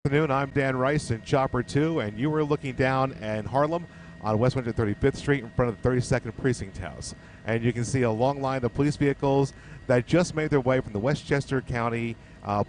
Good afternoon. I'm Dan Rice in Chopper 2, and you were looking down in Harlem on West 135th Street in front of the 32nd Precinct House. And you can see a long line of police vehicles that just made their way from the Westchester County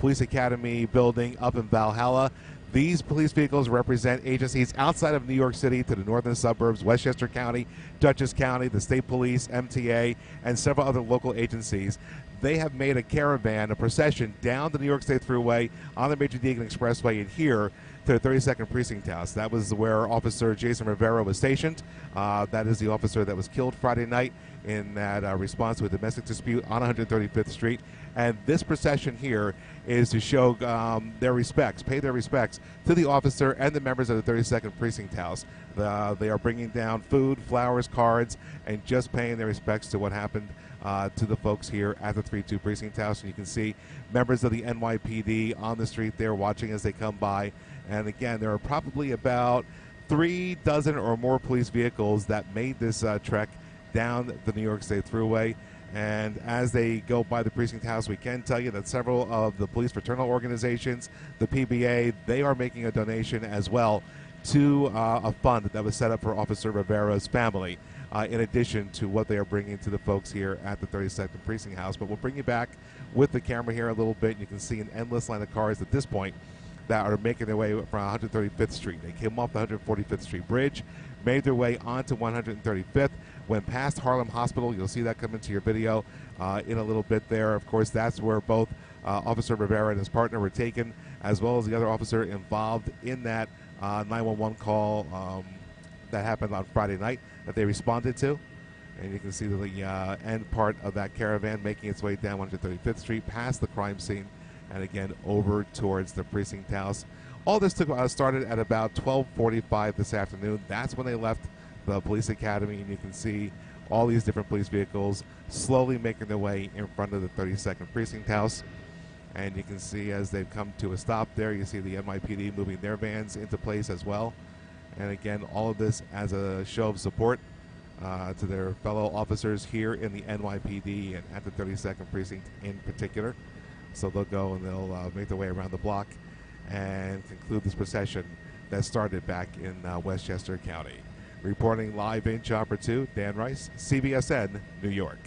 Police Academy building up in Valhalla. These police vehicles represent agencies outside of New York City to the northern suburbs, Westchester County, Dutchess County, the state police, MTA, and several other local agencies. They have made a caravan, a procession down the New York State Thruway on the Major Deegan Expressway and here to the 32nd Precinct House. That was where Officer Jason Rivera was stationed. That is the officer that was killed Friday night in that response to a domestic dispute on 135th Street. And this procession here is to show their respects, pay their respects to the officer and the members of the 32nd Precinct House. They are bringing down food, flowers, cards, and just paying their respects to what happened to the folks here at the 32 Precinct House. And you can see members of the NYPD on the street there watching as they come by. And again, there are probably about 3 dozen or more police vehicles that made this trek down the New York State Thruway. And as they go by the Precinct House, we can tell you that several of the police fraternal organizations, the PBA, they are making a donation as well to a fund that was set up for Officer Rivera's family, in addition to what they are bringing to the folks here at the 32nd Precinct House. But we'll bring you back with the camera here a little bit. You can see an endless line of cars at this point that are making their way from 135th Street. They came off the 145th Street Bridge, made their way onto 135th, went past Harlem Hospital. You'll see that come into your video in a little bit there. Of course, that's where both Officer Rivera and his partner were taken, as well as the other officer involved in that 911 call that happened on Friday night that they responded to. And you can see the end part of that caravan making its way down 135th Street, past the crime scene, and again over towards the Precinct House. All this started at about 12:45 this afternoon. That's when they left the police academy, and you can see all these different police vehicles slowly making their way in front of the 32nd Precinct House. And you can see as they've come to a stop there, you see the NYPD moving their vans into place as well. And again, all of this as a show of support to their fellow officers here in the NYPD and at the 32nd Precinct in particular. So they'll go and they'll make their way around the block and conclude this procession that started back in Westchester County. Reporting live in Chopper 2, Dan Rice, CBSN, New York.